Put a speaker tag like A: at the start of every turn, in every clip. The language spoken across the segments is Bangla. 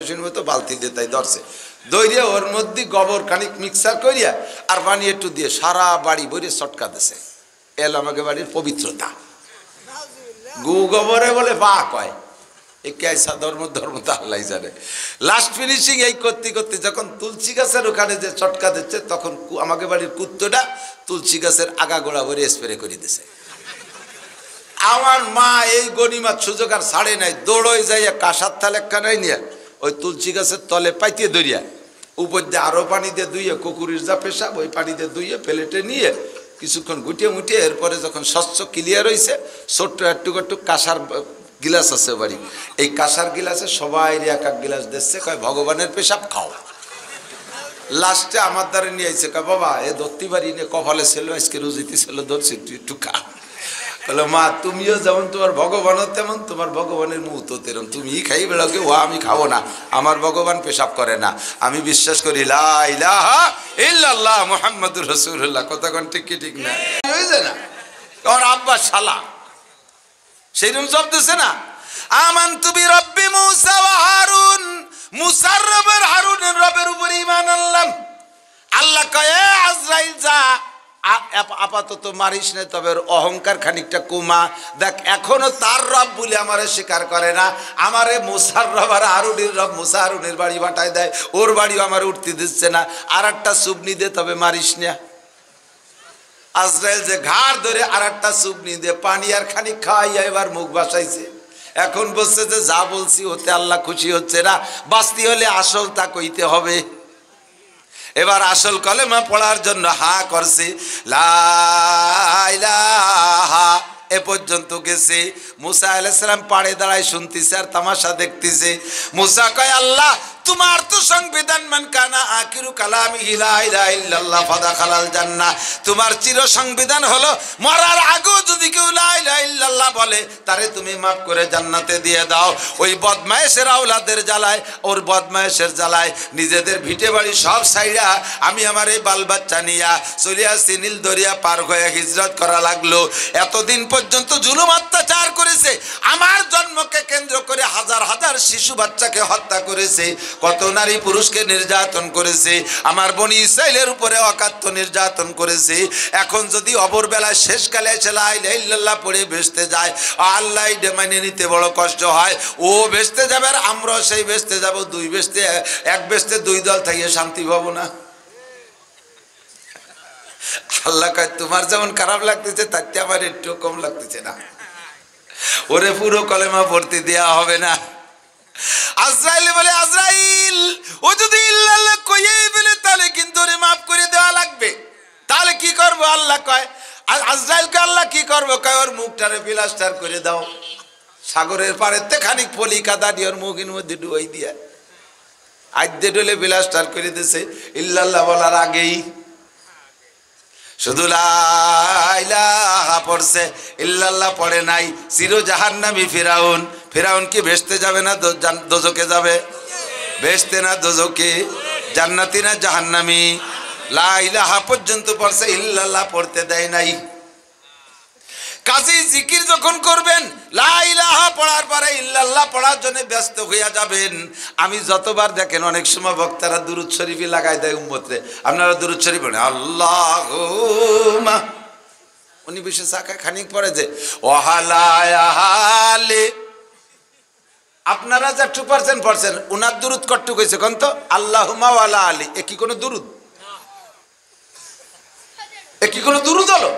A: মতো বালতি দিয়ে তাই ধরছে দইরিয়া ওর মধ্যে গোবর খানিক মিক্সার করিয়া আর পানি একটু দিয়ে সারা বাড়ি ভরে চটকা দিছে। এল আমাকে বাড়ির পবিত্রতা গু গোবরে বলে বা কয় এই কেসা ধর্ম ধর্ম তো আল্লাহ জানে। লাস্ট ফিনিশিং এই করতে করতে যখন তুলসী গাছের ওখানে যে চটকা দিচ্ছে তখন আমাকে বাড়ির কুত্তটা তুলসী গাছের আগা গোড়া ভরে স্প্রে করে দিছে। আমার মা এই গনিমার সুযোগ আর ছাড়ে নাই, দৌড়ই যাইয়া কাঁসার থাল একখানাই নিয়ে ওই তুলসী গাছের তলে পাইতে ধরিয়া উপর দিয়ে আরো পানি দিয়ে ধুইয়ে কুকুরের যা পেশাব ওই পানি দিয়ে ধুইয়ে প্লেটে নিয়ে কিছুক্ষণ গুটিয়ে মুটিয়ে এরপরে যখন স্বচ্ছ ক্লিয়ার হয়েছে ছোট্ট একটু একটু কাঁসার গিলাস আছে বাড়ি, এই কাঁসার গিলাসে সবাই এক এক গিলাস দিচ্ছে, কয় ভগবানের পেশাব খাও। লাস্টে আমার দ্বারা নিয়ে আইছে, কয় বাবা এ ধরতে পারি নিয়ে কপালে ছিল আজকে রুজিতে ছিল ধরছি তুই একটু খা। বলে মা তুমিও যেমন তোমার ভগবানও তেমন, তোমার ভগবানের মুহূর্ত তেমন, তুমি খাই বেড়াকে ও আমি খাবো না, আমার ভগবান পেশাব করে না, আমি বিশ্বাস করি লা ইলাহা ইল্লাল্লাহ মুহাম্মাদুর রাসূলুল্লাহ। কতক্ষণ ঠিক কি ঠিক না হয়েছে না? ওর আব্বা শালা সেইরকম সব দিছে না, আমানতু বিরাব্বি মূসা ওয়া হারুন, মুসার রবের হারুনের রবের উপর ঈমান আনলাম। আল্লাহ কয় আজরাইল যা আপাতত মারিস না, তবে অহংকার খানিকটা কমা, দেখ এখনো তার রব বলে আমারে স্বীকার করে না, আমারে মুসার রব আর হারুনের রব, মুসা হারুনের বাড়ি বাটায় দেয়, ওর বাড়িও আমার উঠতে দিচ্ছে না, আর একটা সুবনি দে তবে মারিস না। আজরাইল যে ঘাড় ধরে আর একটা সুবনি দে পানি আর খানিক খাওয়াইয়া এবার মুখ বাসাইছে। এখন বলছে যে যা বলছি ওতে আল্লাহ খুশি হচ্ছে না, বাঁচতে হলে আসল তা কইতে হবে। এবার আসল কলেমা পড়ার জন্য হা করছে, লা ইলাহা এ পর্যন্ত গেছে। মুসা আলাইহিস সালাম পাড়ে দাঁড়ায় শুনতেছে আর তামাশা দেখতেছে। মুসা কয় আল্লাহ তোমার তো সংবিধান মান কানা আখিরু কালামিহি লা ইলাহা ইল্লাল্লাহ ফাদাখালাল জান্নাহ, তোমার চির সংবিধান হলো মরার আগেও যদি কেউ লা ইলাহা ইল্লাল্লাহ বলে তারে তুমি মাফ করে জান্নাতে দিয়ে দাও। ওই বদমায়েশের আওলাদের জ্বালায়, ওর বদমায়েশের জ্বালায় নিজেদের ভিটে বাড়ি সব ছাইড়া আমি আমার এই বাল বাচ্চা নিয়া চলে আসছি, নীল দরিয়া পার হয়ে হিজরত করা লাগলো। এতদিন পর্যন্ত জুলুম অত্যাচার করেছে, আমার জন্মকে কেন্দ্র করে হাজার হাজার শিশু বাচ্চাকে হত্যা করেছে, কত নারী পুরুষকে নির্যাতন করেছে, আমার বনি ইসরাইলের উপরে অকাত্য নির্যাতন করেছে। এখন যদি অবরবেলায় শেষকালে এসে লা ইলাহা ইল্লাল্লাহ পড়ে বেহেশতে যায়, আল্লাহ এটা মেনে নিতে বড় কষ্ট হয়। ও বেহেশতে যাবে আর আমরাও সেই বেহেশতে যাব, দুই বেহেশতে এক বেহেশতে দুই দল থেকে শান্তি পাবো না। আল্লাহ কয় তোমার যেমন খারাপ লাগতেছে তাতে আমার একটু কম লাগতেছে না, ওরে পুরো কলেমা পড়তে দেওয়া হবে না। আজরাইল বলে আজরাইল ও যদি ইল্লাল্লাহ কইয়েই বলে তাহলে কিন্তু ওরে মাফ করে দেওয়া লাগবে, তাহলে কি করব? আল্লাহ কয় আজরাইলকে আল্লাহ কি করবো? কয় ওর মুখটারে প্লাস্টার করে দাও, সাগরের পাড়েতে খানিক পলি কাদা দিয়ে ওর মুখের মধ্যে ডুবাই দিয়া আদ্যে ডলে প্লাস্টার করে দিছে। ইল্লাল্লাহ বলার আগেই শুধু লা ইলাহা পড়ছে, ইল্লাল্লাহ পড়ে নাই। চির জাহান্নামী ফিরাউন, ফিরাউন কি বেহেশতে যাবে না দোজকে যাবে? বেহেশতে না দোজকে? জান্নাতি না জাহান্নামী? লা ইলাহা পর্যন্ত পড়ছে, ইল্লাল্লাহ পড়তে দেয় নাই। কাজেই জিকির যখন করবেন লা ইলাহা পড়ার পরে ইল্লাল্লাহ পড়ার জন্য ব্যস্ত হইয়া যাবেন। আমি যতবার দেখেন অনেক সময় বক্তারা দুরূদ শরীফ লাগায় দেয় উম্মতরে, আপনারা দুরূদ শরীফ পড়েন আল্লাহুম্মা, উনি বিশেষ আঁকায় খানিক পড়ে যে ওয়াহালায়াহালে, আপনারা যা 2% পড়ছেন উনার দুরূদ কট্টু কইছে কোন তো আল্লাহুম্মা ওয়ালা আলি, এ কি কোনো দুরূদ? এ কি কোনো দুরূদ হলো?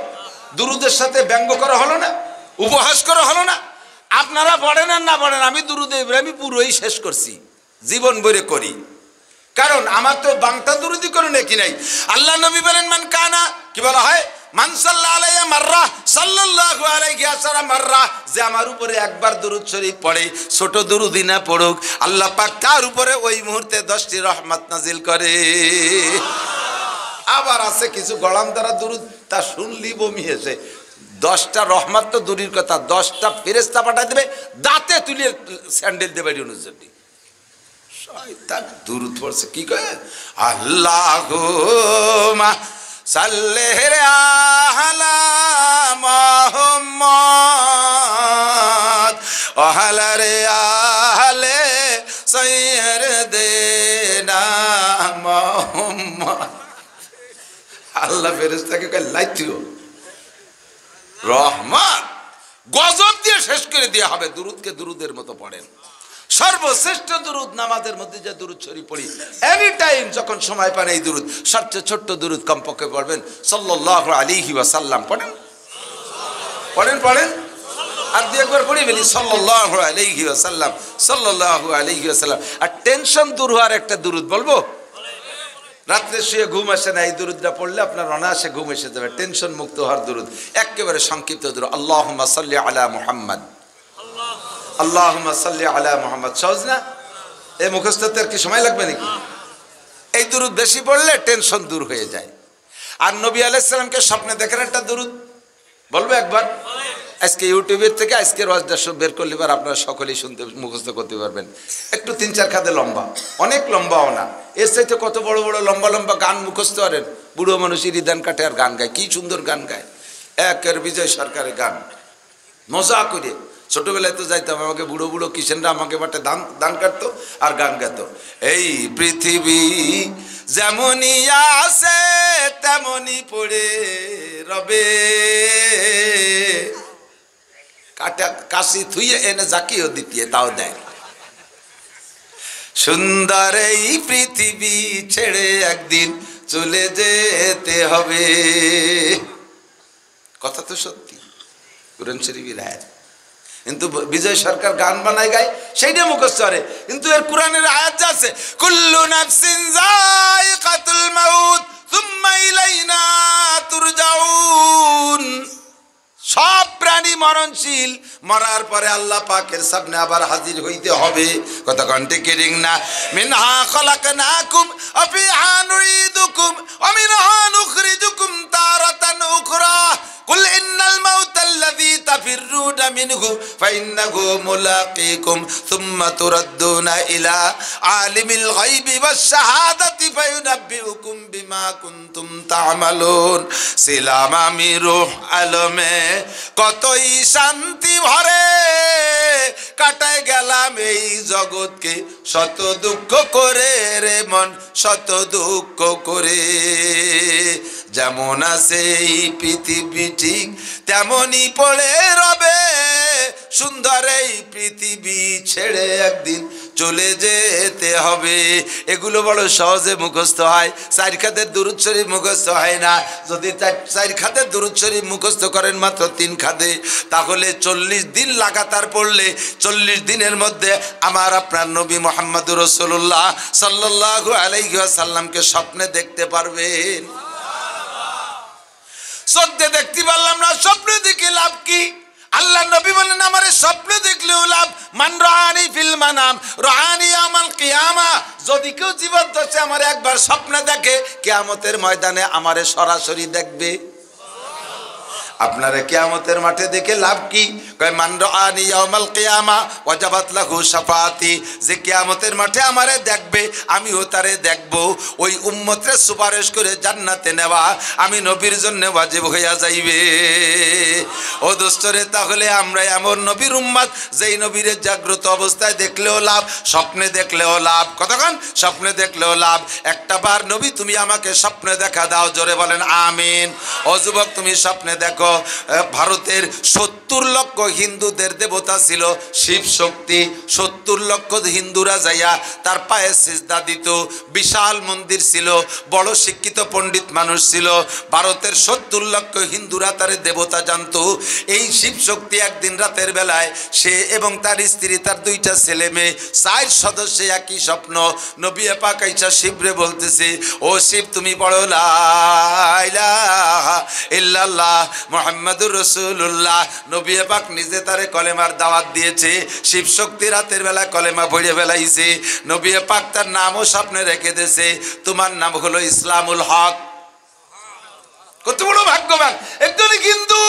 A: দুরুদের সাথে ব্যঙ্গ করা হলো না, উপহাস করা হলো না? আপনারা পড়েন আর না পড়েন, আমি দুরুদে ইব্রাহিমী পুরোই শেষ করছি, জীবন ভরে করি, কারণ আমার তো বাংটা দুরুদি করে নাকি নাই। আল্লাহ নবী বলেন মান কানা, কি বলা হয়, মান সাল্লাল্লাহু আলাইহি মাররা সাল্লাল্লাহু আলাইহি আশারা মাররা, যে আমার উপরে একবার দুরূদ শরীফ পড়ে, ছোট দুরুদি না পড়ুক, আল্লাহ পাক তার উপরে ওই মুহূর্তে 10টি রহমত নাজিল করে। আবার আছে কিছু গলাম দ্বারা দুরুদ তা শুনলি বমি এসে 10টা রহমত তো দূরের কথা, 10টা ফেরেশতা পাঠাই দেবে, দাঁতে তুলে স্যান্ডেল দেবে অনুযায়ী। শয়তান দুরুদ পড়ছে কি কয় আল্লাহুম্মা সাল্লি আলা মুহাম্মাদ ওয়া আলা আলি সাইয়্যিদিনা সাইয়্যিদিনা মুহাম্মদ। আল্লাহ ফেরেশতাকে কয় লাইতিও রহমান গজব দিয়ে শেষ করে দেওয়া হবে। দুরুদকে দুরুদের মতো পড়েন। সর্বশ্রেষ্ঠ দুরুদ নামাজের মধ্যে যে দুরুদ শরীফ পড়ি, এনি টাইম যখন সময় পান এই দুরুদ, সবচেয়ে ছোট্ট দুরুদ কমপক্ষে পড়বেন সাল্লাল্লাহু আলাইহি ওয়াসাল্লাম। পড়েন পড়েন পড়েন, আর দুই একবার পড়ে ফেলি সাল্লাল্লাহু আলাইহি ওয়াসাল্লাম, সাল্লাল্লাহু আলাইহি ওয়াসাল্লাম। আর টেনশন দূর হওয়ার একটা দুরুদ বলবো, রাত্রে শুয়ে ঘুম আসে না, এই দুরুদটা পড়লে আপনার অনায়াসে ঘুম এসে যাবে। টেনশন মুক্ত হওয়ার দুরুদ, একেবারে সংক্ষিপ্ত দুরুদ। আল্লাহুম্মা সাল্লি আলা মুহাম্মাদ, আল্লাহুম্মা সাল্লি আলা মুহাম্মাদ। সহজ না? এই মুখস্থতে আর কি সময় লাগবে নাকি? এই দুরুদ বেশি পড়লে টেনশন দূর হয়ে যায়। আর নবী আলাইহিস সালামকে স্বপ্নে দেখেন একটা দুরুদ বলবো একবার। আজকে ইউটিউবের থেকে আজকের ওয়াজটা সব বের করলে এবার আপনারা সকলেই শুনতে মুখস্থ করতে পারবেন। একটু 3-4 খাদে লম্বা, অনেক লম্বাও না। এর চাইতে কত বড় বড় লম্বা লম্বা গান মুখস্থ করেন। বুড়ো মানুষের ইদান কাটে আর গান গায়, কি সুন্দর গান গায়। একের বিজয় সরকারের গান মজা করে। ছোটবেলায় তো যাইতাম, আমাকে বুড়ো বুড়ো কিষেনরা আমাকে বাটে দান কাটতো আর গান গাতো। এই পৃথিবী যেমনই আছে তেমনই পড়ে রবে, কাটা কাশি থুইয়ে এনে জাকিও দিতিয়ে তাও দেয়। সুন্দর এই পৃথিবী ছেড়ে একদিন চলে যেতে হবে। কথা তো সত্যি, কুরআন শরীফের আয়াত। কিন্তু বিজয় সরকার গান বানায় গায়, সেইটা মুখস্থ করে। কিন্তু এর কোরআনের আয়াত যা আছে, কুল্লু নাফসিন যায়িকাতুল মাউত সুম্মা ইলাইনা তুরজাউন, সব প্রাণী মরণশীল, মরার পরে আল্লাহ পাকের সামনে আবার হাজির হইতে হবে। কতক্ষণ টিকিরিং না, মিনহা খলাকনাকুম ওয়া ফিহা নুঈদুকুম ওয়া মিনহা নুখরিজুকুম তারাতান উখরা কুল ইন্নাল মাউতাল্লাযী তাফিররুনা মিনহু ফাইন্নাহু মুলাকীকুম সুম্মা তুরাদ্দুনা ইলা আলিমিল গায়বি ওয়াশ শাহাদাতি ফায়ুনাব্বিউকুম বিমা কুনতুম তা'মালুন। ছিলাম আমি রূহ আলমে কতই শান্তি ভরে, কাটায় গেলাম এই জগৎকে শত দুঃখ করে রে মন, শত দুঃখ করে। যেমন আছে এই পৃথিবী ঠিক তেমনই পড়ে রবে, সুন্দর এই পৃথিবী ছেড়ে একদিন চলে যেতে হবে। এগুলো বড় সহজে মুখস্থ হয়, 4 খাতের দুরূদ শরীফ মুখস্থ হয় না। যদি 4 খাতের দুরূদ শরীফ মুখস্থ করেন মাত্র 3 খাতে, তাহলে 40 দিন লাগাতার পড়লে 40 দিনের মধ্যে আমার আপনার নবী মুহাম্মদুর রাসূলুল্লাহ সাল্লাল্লাহু আলাইহি ওয়াসাল্লামকে স্বপ্নে দেখতে পারবেন। চোখে দেখতে পারলাম না, স্বপ্নে দেখে লাভ কি? আল্লাহ নবী বলেন আমারে স্বপ্নে দেখলেও লাভ। মান রাআনি ফিল মানাম রাআনি ইয়াউমাল কিয়ামা, যদি কেউ জীবন্ত আছে আমারে একবার স্বপ্নে দেখে, কিয়ামতের ময়দানে আমারে সরাসরি দেখবে। আপনারা কিয়ামতের মাঠে দেখে লাভ কি? কয় মান রাআনি ইয়াউমাল কিয়ামা ওয়াজাবাত লাহু শাফাআতি, যে কিয়ামতের মাঠে আমারে দেখবে আমিও তারে দেখব। ওই উম্মতরে সুপারিশ করে জান্নাতে নেওয়া আমি নবীর জন্য ওয়াজিব হইয়া যাইবে। ও দোস্তরে, তাহলে আমরা এমন নবীর উম্মত যেই নবীরে জাগ্রত অবস্থায় দেখলেও লাভ, স্বপ্নে দেখলেও লাভ। কতক্ষণ স্বপ্নে দেখলেও লাভ। একটা বার নবী তুমি আমাকে স্বপ্নে দেখা দাও, জোরে বলেন আমিন। ও যুবক, তুমি স্বপ্নে দেখো ভারতের 70 লক্ষ হিন্দুদের দেবতা ছিল শিব শক্তি। 70 লক্ষ হিন্দুরা যাইয়া তার পায়ে সিজদা দিত। বিশাল মন্দির ছিল, বড় শিক্ষিত পণ্ডিত মানুষ ছিল। ভারতের 70 লক্ষ হিন্দুরা তার দেবতা জানত। এই শিব শক্তি একদিন রাতের বেলায় সে এবং তার স্ত্রী, তার 2টা ছেলে মেয়ে, 4 সদস্য একই স্বপ্ন। নবী পাক আইসা শিবরে বলতেছে, ও শিব তুমি পড়ো লা ইলাহা ইল্লাল্লাহ মুহাম্মাদুর রাসূলুল্লাহ। নবী পাক নিজে তারে কলেমার দাওয়াত দিয়েছে। শিব শক্তি রাতের বেলা কলেমা পড়ে বেলাইছে। নবী পাক তার নামও স্বপ্নে রেখে দিয়েছে, তোমার নাম হলো ইসলামুল হক। কত বড় ভাগ্যবান একজন হিন্দু,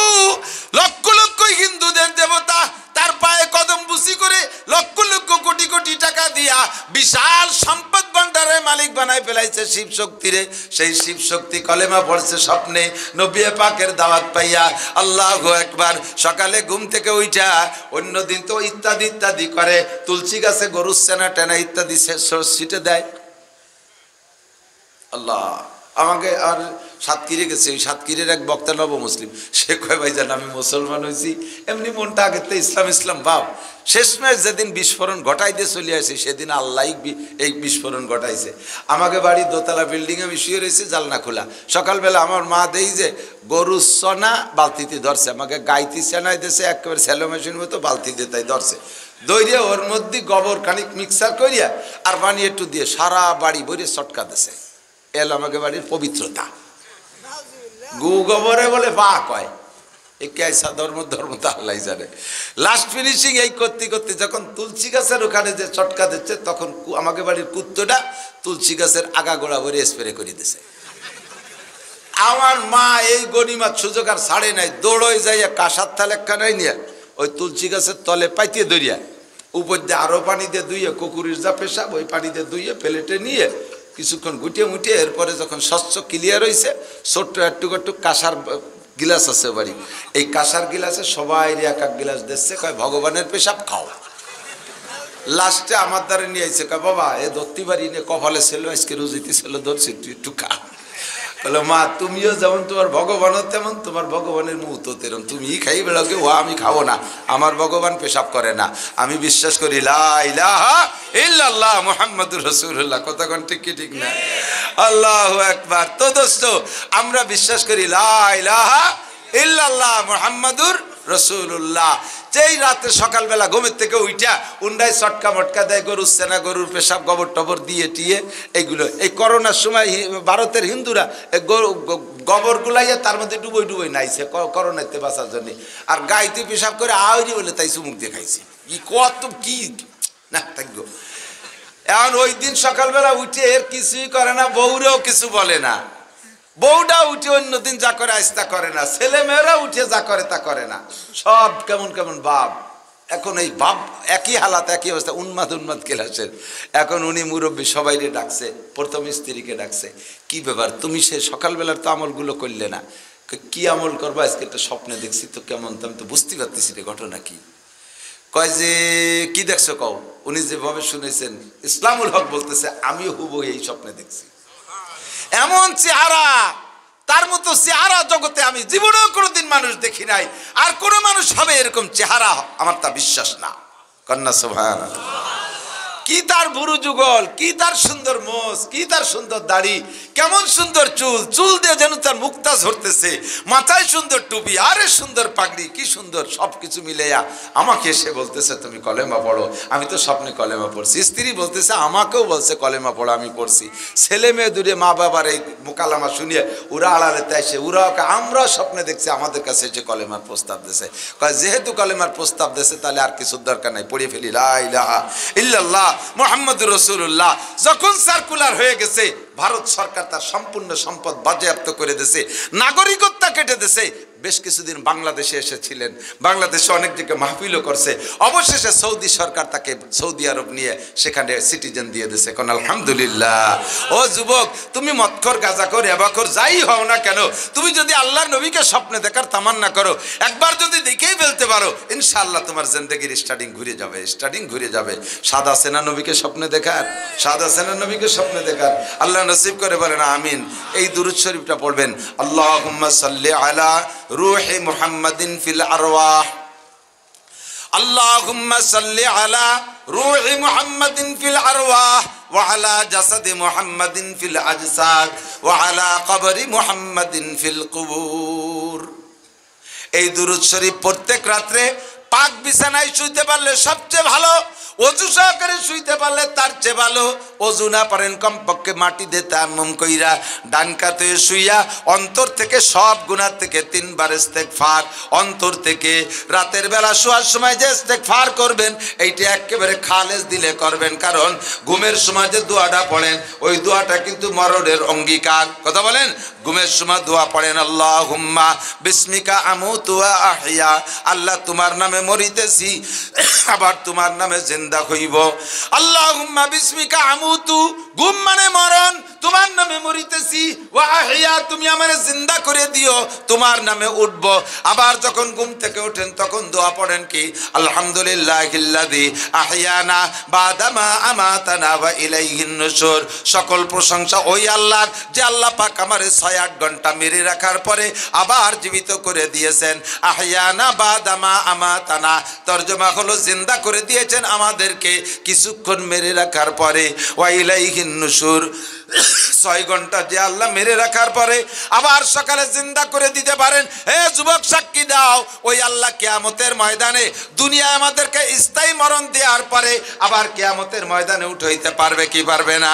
A: লক্ষ লক্ষ হিন্দুদের দেবতা, তার পায়ে কদম বুসি করে লক্ষ লক্ষ কোটি কোটি টাকা দিয়া বিশাল সম্পদ ভান্ডারের মালিক বানাই ফেলাইছে শিব শক্তিরে। সেই শিব শক্তি কলেমা পড়ছে স্বপ্নে, নবী পাকের দাওয়াত পাইয়া। আল্লাহু আকবার। সকালে ঘুম থেকে উঠা অন্যদিন তো ইত্যাদি ইত্যাদি করে, তুলসী গাছে গরুর সেনা টেনা ইত্যাদি ছিটে দেয়। আল্লাহ আমাকে আর সাতক্ষীরে গেছে, ওই সাতক্ষীরের এক বক্তা নব মুসলিম, সে কয় ভাইজান আমি মুসলমান হয়েছি, এমনি মনটা আগের তো ইসলাম ইসলাম ভাব। শেষমেশ যেদিন বিস্ফোরণ ঘটাই দিয়ে চলে আসে সেদিন আল্লাহ এই বিস্ফোরণ ঘটাইছে। আমাকে বাড়ি দোতলা বিল্ডিং আমি শুয়ে রয়েছি, জালনা খোলা। সকালবেলা আমার মা দেই যে গরু সনা বালতিতে ধরছে, আমাকে গাইতি সেনাই দিয়েছে একেবারে স্যালো মেশিন মতো, বালতি দিয়ে তাই ধরছে। দইরে ওর মধ্যে গোবর খানিক মিক্সার করিয়া আর পানি একটু দিয়ে সারা বাড়ি ভরে চটকা দিছে। এল আমাকে বাড়ির পবিত্রতা। গু গোবরে বলে পা কয়, এই কেসা ধর্ম ধর্ম তো আল্লাহ জানে। লাস্ট ফিনিশিং এই করতে করতে যখন তুলসী গাছের ওখানে যে চটকা দিচ্ছে, তখন আমাকে বাড়ির কুত্তটা তুলসী গাছের আগা গোড়া ভরে স্প্রে করে দিছে। আমার মা এই গনিমাত সুযোগ আর ছাড়ে নাই, দৌড়ই যাইয়া কাঁসার থাল একখানাই নিয়ে ওই তুলসী গাছের তলে পাইতে ধরিয়া উপর দিয়ে আরো পানি দিয়ে ধুইয়ে, কুকুরের যা পেশাব ওই পানি দিয়ে ধুইয়ে প্লেটে নিয়ে কিছুক্ষণ গুটিয়ে মুটিয়ে, এরপরে যখন স্বচ্ছ ক্লিয়ার হয়েছে, ছোট্ট একটু একটু কাঁসার গিলাস আছে বাড়ি, এই কাঁসার গিলাসে সবাই এক এক গিলাস দিচ্ছে, কয় ভগবানের পেশাব খাও। লাস্টে আমার দ্বারা নিয়ে আইছে, কয় বাবা এ ধরতে পারি নে, কপালে ছিল আজকে রুজিতে ছিল, ধরছি একটু খা। বলো মা তুমিও যেমন তোমার ভগবানও তেমন, তোমার ভগবানের মুহূর্ত তেমন, তুমি খাই বেড়াকে, ও আমি খাবো না, আমার ভগবান পেশাব করে না। আমি বিশ্বাস করি লা ইলাহা ইল্লাল্লাহ মুহাম্মাদুর রাসূলুল্লাহ। কতক্ষণ ঠিক কি ঠিক না? আল্লাহু আকবার। তো দোস্ত আমরা বিশ্বাস করি লা ইলাহা ইল্লাল্লাহ মুহাম্মাদুর রাসূলুল্লাহ। যেই রাতে সকালবেলা ঘুমের থেকে উইটা উন্ডায় চটকা মটকা দেয়, গরুর সেনা গরুর পেশাব গোবর টবর দিয়ে টিয়ে এইগুলো, এই করোনার সময় ভারতের হিন্দুরা গোবর গুলাইয়া তার মধ্যে ডুবোই ডুবোই নাইছে করোনাতে বাঁচার জন্য, আর গাইতে পেশাব করে আউরি বলে তাই চুমুক দিয়ে খাইছে। কি কত কি না থাকবো। এখন ওই দিন সকালবেলা উঠে এর কিছুই করে না, বউরেও কিছু বলে না, বউটা উঠে অন্যদিন যা করে আজ তা করে না, ছেলে মেয়েরা উঠে যা করে তা করে না, সব কেমন কেমন ভাব। এখন এই ভাব একই হালাত একই অবস্থা, উন্মাদ উন্মাদ ক্লাসের। এখন উনি মুরব্বী সবাইকে ডাকছে, প্রথম স্ত্রীকে ডাকছে, কি ব্যাপার তুমি সে সকালবেলার তো আমলগুলো করলে না? কি আমল করবো? আজকে একটা স্বপ্নে দেখছি তো কেমন, তো আমি তো বুঝতে পারতেছি রে ঘটনা কি। কয় যে কি দেখছো কও। উনি যেভাবে শুনেছেন, ইসলামুল হক বলতেছে আমিও হুবহু এই স্বপ্নে দেখছি, এমন চেহারা, তার মতো চেহারা জগতে আমি জীবনেও কোনোদিন মানুষ দেখি নাই, আর কোনো মানুষ হবে এরকম চেহারা আমার তা বিশ্বাস না। কন্যা সুবহানাল্লাহ। কি তার বুড়ো যুগল, কি তার সুন্দর মোষ, কি তার সুন্দর দাড়ি, কেমন সুন্দর চুল, চুল দিয়ে যেন তার মুক্তা ঝরতেছে, মাথায় সুন্দর টুপি, আরে সুন্দর পাগড়ি, কি সুন্দর সবকিছু মিলেয়া আমাকে এসে বলতেছে তুমি কলেমা পড়ো। আমি তো স্বপ্নে কলেমা পড়ছি। স্ত্রী বলতেছে আমাকেও বলছে কলেমা পড়ো, আমি পড়ছি। ছেলে মেয়ে দূরে মা বাবার এই মোকালামা শুনিয়ে ওরা আড়ালে তাইছে, ওরা আমরা স্বপ্নে দেখছি, আমাদের কাছে এসে কলেমার প্রস্তাব দিয়েছে। কয় যেহেতু কলেমার প্রস্তাব দিয়েছে তাহলে আর কিছুর দরকার নাই, পড়ে ফেলি লা ইলাহা ইল্লাল্লাহ মুহাম্মাদুর রাসূলুল্লাহ। যখন সার্কুলার হয়ে গেছে, ভারত সরকার তার সম্পূর্ণ সম্পদ বাজেয়াপ্ত করে দিয়েছে, নাগরিকত্ব কেটে দিয়েছে। বেশ কিছুদিন বাংলাদেশে এসেছিলেন, বাংলাদেশে অনেক জায়গায় মাহফিলও করছে। অবশেষে সৌদি সরকার তাকে সৌদি আরব নিয়ে সেখানে সিটিজেন দিয়ে দিয়েছে। কোন আলহামদুলিল্লাহ। ও যুবক, তুমি মদখোর, গাঁজাখোর, এবাখোর যাই হও না কেন, তুমি যদি আল্লাহর নবীকে স্বপ্নে দেখার তামান্না করো, একবার যদি দেখেই ফেলতে পারো, ইনশাআল্লাহ তোমার জিন্দেগির স্টার্টিং ঘুরে যাবে, স্টার্টিং ঘুরে যাবে। সাদা সেনা নবীকে স্বপ্নে দেখার, সাদা সেনা নবীকে স্বপ্নে দেখার আল্লাহ নসিব করে, বলেন আমিন। এই দুরূদ শরীফটা পড়বেন, আল্লাহুম্মা সাল্লি আলা রূহি মুহাম্মাদিন ফিল আরওয়াহ, আল্লাহুম্মা সাল্লি আলা রূহি মুহাম্মাদিন ফিল আরওয়াহ ওয়া আলা জাসাদি মুহাম্মাদিন ফিল আজসাদ ওয়া আলা কবরি মুহাম্মাদিন ফিল কুবুর। এই দুরূদ শরীফ প্রত্যেক রাত্রে পাক বিছানায় শুইতে পারলে সবচেয়ে ভালো, অজু সহকারে শুইতে পারলে তার চেয়ে ভালো। অজু না পারেন কমপক্ষে মাটি দিয়ে তায়াম্মুম কইরা ডান কাতে শুইয়া অন্তর থেকে সব গুনাহ থেকে 3 বার ইস্তেগফার, অন্তর থেকে রাতের বেলা শোয়ার সময় যে ইস্তেগফার করবেন, এইটা একেবারে খালেস দিলে করবেন। কারণ ঘুমের সময় যে দোয়াটা পড়েন, ওই দোয়াটা কিন্তু মরণের অঙ্গীকার। কথা বলেন, ঘুমের সময় দোয়া পড়েন, আল্লাহুম্মা বিসমিকা আমুতু ওয়া আহইয়া, আল্লাহ তোমার নামে মরিতেছি, আবার তোমার নামে জিন্দা হইব। আল্লাহুম্মা বিসমিকা আমুতু, ঘুম মানে মরণ, আমারে জিন্দা করে দিও, তোমার নামে উঠব। আবার যখন ঘুম থেকে ওঠেন তখন দোয়া পড়েন কি, আলহামদুলিল্লাহিল্লাযী আহইয়ানা বাদামা আমাতানা ওয়া ইলাইহিন নুশুর। সকল প্রশংসা ওই আল্লাহর, যে আল্লাহ পাক আমারে 6-8 ঘন্টা মেরে রাখার পরে আবার জীবিত করে দিয়েছেন। আহইয়ানা বাদামা আমাতানা, তরজমা হলো জিন্দা করে দিয়েছেন আমাদেরকে কিছুক্ষণ মেরে রাখার পরে। ওয়া ইলাইহিন নুশুর, 6 ঘন্টা যে আল্লাহ মেরে রাখার পরে আবার সকালে জিন্দা করে দিতে পারেন। হে যুবক, সাক্ষী দাও, ওই আল্লাহ কিয়ামতের ময়দানে দুনিয়ায় আমাদেরকে স্থায়ী মরণ দেওয়ার পরে আবার কিয়ামতের ময়দানে উঠাইতে পারবে কি পারবে না?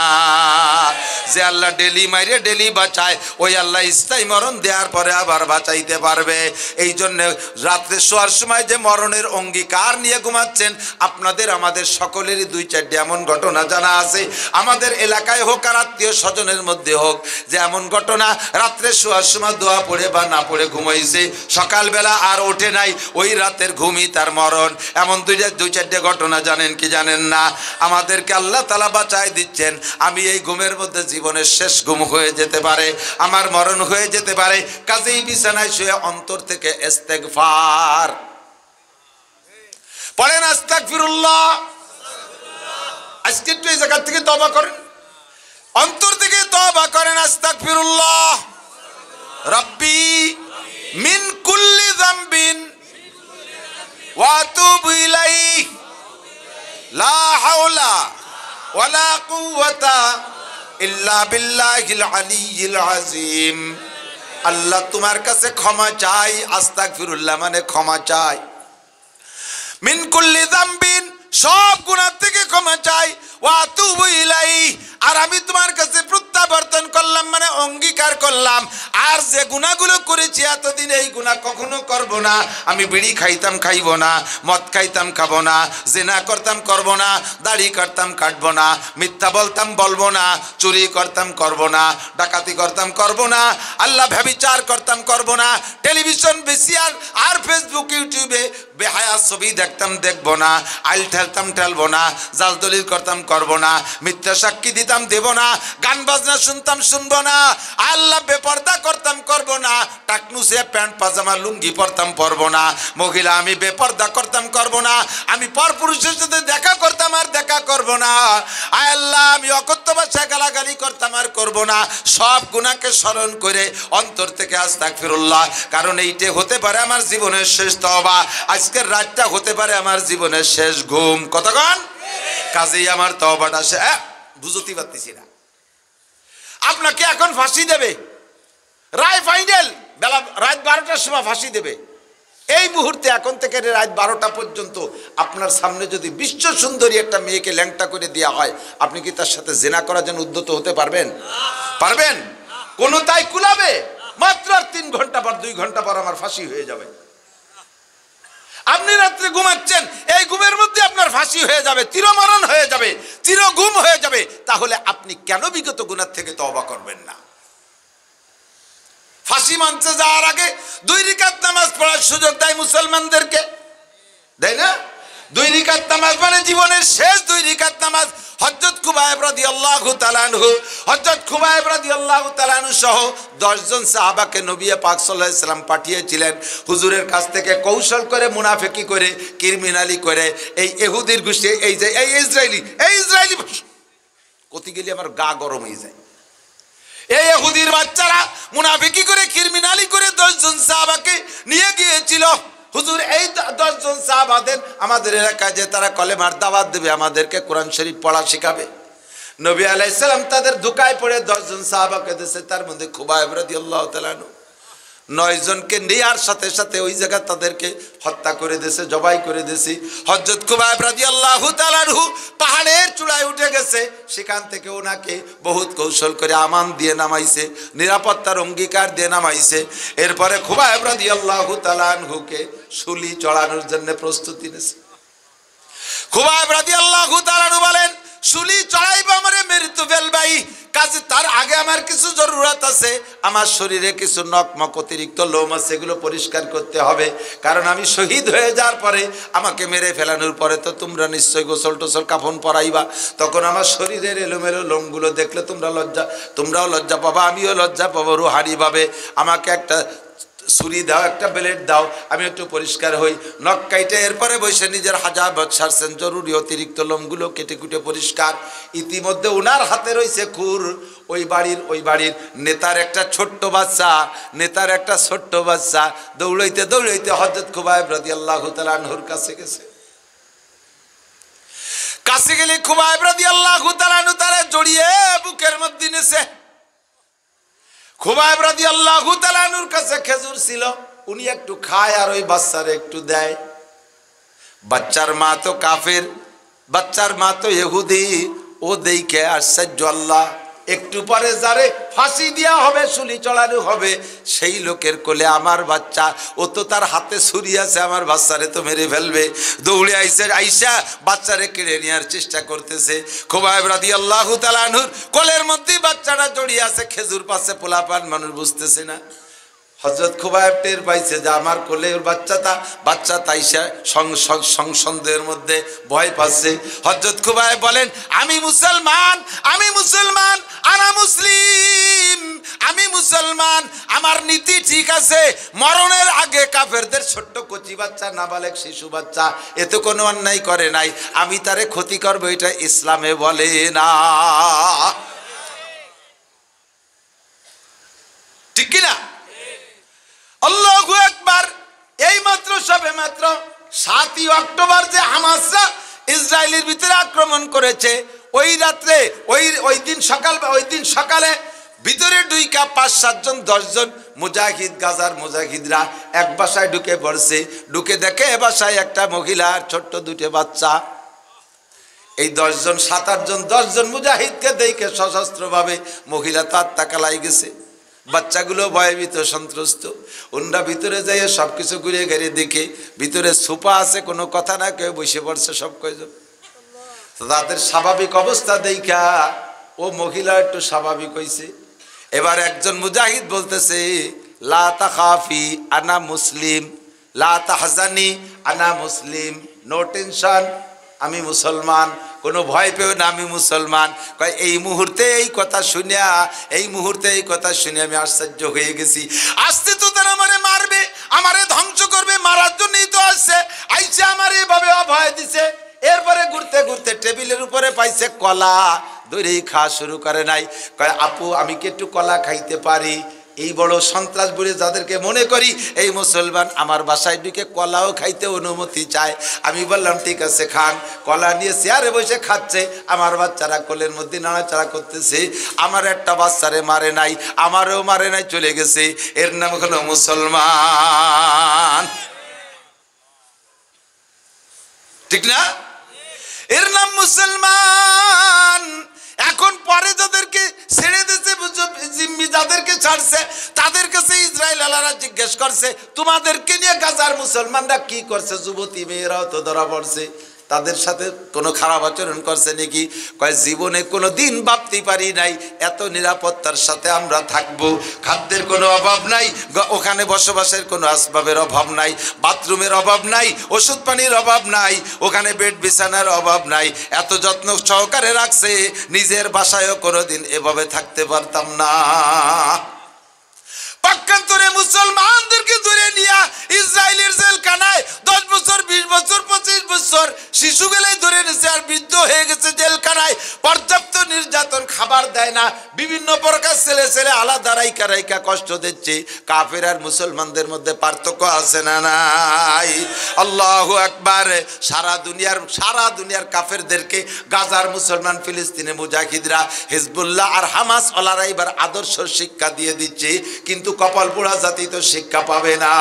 A: যে আল্লাহ ডেলি মাইরে ডেলি বাঁচায়, ওই আল্লাহ স্থায়ী মরণ দেওয়ার পরে আবার বাঁচাইতে পারবে। এই জন্য রাত্রে শোয়ার সময় যে মরণের অঙ্গীকার নিয়ে ঘুমাচ্ছেন, আপনাদের আমাদের সকলেরই 2-4টি এমন ঘটনা জানা আছে, আমাদের এলাকায় হোক আর আত্মীয় স্বজনের মধ্যে হোক, যে এমন ঘটনা রাত্রে শোয়ার সময় দোয়া পড়ে বা না পড়ে ঘুমাইছে, সকালবেলা আর ওঠে নাই, ওই রাতের ঘুমই তার মরণ। এমন 2-4টি ঘটনা জানেন কি জানেন না? আমাদেরকে আল্লাহ তাআলা বাঁচায় দিচ্ছেন। আমি এই ঘুমের মধ্যে জীবনের শেষ ঘুম হয়ে যেতে পারে, আমার মরণ হয়ে যেতে পারে। কাজেই বিছানায় শুয়ে অন্তর থেকে ইস্তেগফার পড়েন, আস্তাগফিরুল্লাহ। আজকে একটু এই জায়গা থেকে তওবা করেন, অন্তর থেকে তওবা করেন, আস্তাগফিরুল্লাহ রাব্বি মিন কুল্লি যামবিন ওয়া আতুবু ইলাইহি লা হাওলা ওয়ালা কুওয়াতা ইল্লা বিল্লাহিল আলিয়্যিল আযীম। আল্লাহ তোমার কাছে ক্ষমা চাই, আস্তাগফিরুল্লাহ মানে ক্ষমা চাই। মিন কুল্লি যামবিন, সব গুনাহ থেকে ক্ষমা চাই। ওয়া আতুবু ইলাইহি, আর আমি তোমার কাছে প্রত্যাবর্তন করলাম মানে অঙ্গীকার করলাম, আর যে গুনাহগুলো করেছি এতদিন এই গুনাহ কখনো করব না। আমি বিড়ি খাইতাম খাইব না, মদ খাইতাম খাবো না, জিনা করতাম করব না, দাড়ি কাটতাম কাটবো না, মিথ্যা বলতাম বলবো না, চুরি করতাম করব না, ডাকাতি করতাম করব না, আল্লাহ ব্যভিচার করতাম করব না, টেলিভিশন ভিসিআর আর ফেসবুক ইউটিউবে বেহায়া ছবি দেখতাম দেখবো না, আইল ঠেলতাম ঠেলবো না, জাল দলিল করতাম করব না, মিথ্যা সাক্ষী দিতাম দেব না, গান বাজনা শুনতাম শুনবো না, আল্লাহ বেপর্দা করতাম করব না, টাকনুসে প্যান্ট পাজামা লুঙ্গি পরতাম পরবো না, মহিলা আমি বেপর্দা করতাম করব না, আমি পরপুরুষের সাথে দেখা করতাম আর দেখা করব না, আল্লাহ আমি অকথ্য ভাষায় গালাগালি করতাম আর করব না। সব গুনাহকে স্মরণ করে অন্তর থেকে আস্তাগফিরুল্লাহ, কারণ এইটা হতে পারে আমার জীবনের শেষ তওবা, আজকের রাতটা হতে পারে আমার জীবনের শেষ ঘুম। কতক্ষণ? কাজেই আমার তওবাটা বুঝতে পারতেছি না। আপনাকে এখন ফাঁসি দেবে, রায় ফাইনাল, বেলা রাত 12টার সময় ফাঁসি দেবে। এই মুহূর্তে এখন থেকে রাত 12টা পর্যন্ত আপনার সামনে যদি বিশ্ব সুন্দরী একটা মেয়েকে ল্যাংটা করে দেওয়া হয়, আপনি কি তার সাথে জেনা করার জন্য উদ্যত হতে পারবেন? পারবেন? কোন তাই কুলাবে? মাত্র 3 ঘন্টা পর 2 ঘন্টা পর আমার ফাঁসি হয়ে যাবে। আপনি রাত্রে ঘুমাচ্ছেন, এই ঘুমের মধ্যে আপনার ফাঁসি হয়ে যাবে, চিরমরণ হয়ে যাবে, চিরঘুম হয়ে যাবে। তাহলে আপনি কেন বিগত গুনাহ থেকে তওবা করবেন না? ফাঁসি মঞ্চে যাওয়ার আগে 2 রাকাত নামাজ পড়ার সুযোগ দেয় মুসলমানদেরকে, দেয় না? 2 রাকাত নামাজ মানে জীবনের শেষ 2 রাকাত নামাজ। হযরত খুবাইব রাদিয়াল্লাহু তাআলা আনহু, হযরত খুবাইব রাদিয়াল্লাহু তাআলা আনহু সহ 10 জন সাহাবাকে নবী পাক সাল্লাল্লাহু আলাইহি সাল্লাম পাঠিয়েছিলেন হুজুরের কাছ থেকে কৌশল করে, মুনাফিকি করে, ক্রিমিনালি করে। এই ইহুদির গোষ্ঠী, এই যে এই ইসরায়েলি কতি গেলে আমার গা গরম হয়ে যায়। এই ইহুদির বাচ্চারা মুনাফিকি করে, ক্রিমিনালি করে 10 জন সাহাবাকে নিয়ে গিয়েছিল। হুজুর এই 10 জন সাহাবাদের আমাদের এলাকায় যে তারা কলেমার দাওয়াত দেবে, আমাদেরকে কোরআন শরীফ পড়া শেখাবে। নবী আলাইহিস সালাম তাদের ধোঁকায় পড়ে 10 জন সাহাবাকে দিয়েছে, তার মধ্যে খুবাইব রাদিয়াল্লাহু তাআলা 9 জনকে নেয়ার সাথে সাথে ওই জায়গা তাদেরকে হত্যা করে দিয়েছে, জবাই করে দিয়েছে। হযরত খুবাইব রাদিয়াল্লাহু তাআলা পাহাড়ের চূড়ায় উঠে গেছে, সেখান থেকে ওনাকে বহুত কৌশল করে আমান দিয়ে নামাইছে, নিরাপত্তার অঙ্গীকার দিয়ে নামাইছে। এরপরে খুবাইব রাদিয়াল্লাহু তাআলা আনহুকে শুলি চড়ানোর জন্য প্রস্তুতি নিয়েছে। খুবাইব রাদিয়াল্লাহু তাআলা বলেন, শুলি চড়াইবা আমারে মৃত্যু ফেলবাই, কাজে তার আগে আমার কিছু জরুরত আছে, আমার শরীরে কিছু নখমক অতিরিক্ত লোম আছে, এগুলো পরিষ্কার করতে হবে, কারণ আমি শহীদ হয়ে যাওয়ার পরে আমাকে মেরে ফেলানোর পরে তো তোমরা নিশ্চয়ই গোসল টোসল কাফন পরাইবা, তখন আমার শরীরের এলোমেলো লোমগুলো দেখলে তোমরাও লজ্জা পাবা, আমিও লজ্জা পাবো রুহানিভাবে। আমাকে একটা ছুরি দাও, একটা ব্লেড দাও, আমি একটু পরিষ্কার হই। নখ কাইটে এরপরে বসে নিজের হাজাবত সারছেন, জরুরি অতিরিক্ত লোমগুলো কেটে কুটে পরিষ্কার। ইতিমধ্যে উনার হাতে রয়েছে খুর। ওই বাড়ির নেতার একটা ছোট্ট বাচ্চা দৌড়াইতে দৌড়াইতে হযরত খুবাইব রাদিয়াল্লাহু তাআলা আনহুর কাছে গেছে। কাছে গেলে খুবাইব রাদিয়াল্লাহু তাআলা আনহু তারে জড়িয়ে বুকের মধ্যে নেছে। খুবাইব রাদিয়াল্লাহু তাআলা আনহুর কাছে খেজুর ছিল, উনি একটু খায় আর ওই বাচ্চারে একটু দেয়। বাচ্চার মা তো কাফের, বাচ্চার মা তো ইহুদি, ও দেখে আশ্চর্য আল্লাহ, একটু পরে যারে ফাঁসি দেওয়া হবে, শুলি চড়ানো হবে, সেই লোকের কোলে আমার বাচ্চা, ও তো তার হাতে ছুরি আছে, আমার বাচ্চারে তো মেরে ফেলবে। দৌড়ে আইসা বাচ্চারে কেড়ে নেওয়ার চেষ্টা করতেছে। খুবাইব রাদিয়াল্লাহু তাআলা আনহুর কোলের মধ্যে বাচ্চাটা জড়িয়ে আছে, খেজুর পাচ্ছে, পোলাপান মানুষ বুঝতেছে না। হযরত খুবাইব টের পাইছে যে আমার কোলে ওর বাচ্চা তাইসা সংসন্দেহের মধ্যে ভয় পাচ্ছে। হযরত খুবাইব বলেন, আমি মুসলমান, আমি মুসলমান, আমার নীতি ঠিক আছে। মরণের আগে কাফেরদের ছোট্ট কচি বাচ্চা, নাবালেগ শিশু বাচ্চা, এতে কোনো অন্যায় করে নাই, আমি তারে ক্ষতি করবো, এটা ইসলামে বলে না। ঠিক কিনা? আল্লাহু আকবার। এই মাত্র সবে মাত্র 7ই অক্টোবর যে হামাসরা ইসরায়েলের ভিতরে আক্রমণ করেছে, ওই রাত্রে ওই দিন সকালে ভিতরে ঢুইকা 5-7 জন 10 জন মুজাহিদ, গাজার মুজাহিদরা এক বাসায় ঢুকে পড়ছে। ঢুকে দেখে এ বাসায় একটা মহিলার ছোট্ট 2টে বাচ্চা। এই 10 জন মুজাহিদকে দেখে সশস্ত্রভাবে মহিলা তো আত্মাকালাই গেছে, বাচ্চাগুলো ভয়ভীত সন্ত্রস্ত। ওনরা ভিতরে যাই সবকিছু ঘুরে ঘেরে দেখে ভিতরে সুপা আছে, কোনো কথা না, কেউ বসে পড়ছে সব কয়জন। তাদের স্বাভাবিক অবস্থা দেখা ও মহিলা একটু স্বাভাবিক হয়েছে। এবার একজন মুজাহিদ বলতেছে, লা তাখাফি আনা মুসলিম, লা তাহজানি আনা মুসলিম, নো টেনশন, আমি মুসলমান, কোনো ভয় পেও না, আমি মুসলমান। কয় এই মুহূর্তে এই কথা শুনে আমি আশ্চর্য হয়ে গেছি। আসতে তো তারা আমারে মারবে, আমারে ধ্বংস করবে, মারার জন্যই তো আসছে, আইসে আমার এভাবে অভয় দিছে। এরপরে ঘুরতে ঘুরতে টেবিলের উপরে পাইছে কলা, ধরেই খাওয়া শুরু করে নাই। কয় আপু, আমি কি একটু কলা খাইতে পারি? এই বড় সন্ত্রাস বলে যাদেরকে মনে করি এই মুসলমান, আমার বাসায় ঢুকে কলাও খাইতে অনুমতি চায়। আমি বললাম ঠিক আছে খান। কলা নিয়ে চেয়ারে বসে খাচ্ছে, আমার বাচ্চারা কোলের মধ্যে নাড়াচাড়া করতেছে। আমার একটা বাচ্চারে মারে নাই, আমারও মারে নাই, চলে গেছে। এর নাম হলো মুসলমান, ঠিক না? এর নাম মুসলমান। এখন পরে যাদেরকে ছেড়ে দিয়েছে, জিম্মি যাদেরকে ছাড়ছে, তাদের কাছে ইসরায়েল আলারা জিজ্ঞেস করছে, তোমাদেরকে নিয়ে গাজার মুসলমানরা কি করছে? যুবতী মেয়েরাও তো ধরা পড়ছে, তাদের সাথে কোনো খারাপ আচরণ করছে নাকি? কয় জীবনে কোনো দিন ভাবতে পারি নাই এত নিরাপত্তার সাথে আমরা থাকবো, খাদ্যের কোনো অভাব নাই, ওখানে বসবাসের কোনো আসবাবের অভাব নাই, বাথরুমের অভাব নাই, ওষুধ পানির অভাব নাই, ওখানে বেড বিছানার অভাব নাই, এত যত্ন সহকারে রাখছে, নিজের বাসায়ও কোনোদিন এভাবে থাকতে পারতাম না। পক্ষান্তরে মুসলমানদেরকে ধরে নিয়ে ইসরায়েলের জেলখানায় 10 বছর, 20 বছর, 25 বছর শিশুগুলাই ধরে নিয়েছে, আর বৃদ্ধ হয়ে গেছে জেলখানায়। পর্যাপ্ত নির্যাতন, খাবার দেয় না, বিভিন্ন প্রকার ছেলে আলাদা রাইকা কষ্ট দিচ্ছে। কাফের আর মুসলমানদের মধ্যে পার্থক্য আছে না নাই? আল্লাহু আকবার। সারা দুনিয়ার কাফেরদেরকে গাজার মুসলমান, ফিলিস্তিনে মুজাহিদরা, হিজবুল্লাহ আর হামাস ওলারা এবার আদর্শ শিক্ষা দিয়ে দিচ্ছে, কিন্তু কপাল পোড়া জাতি তো শিক্ষা পাবে না।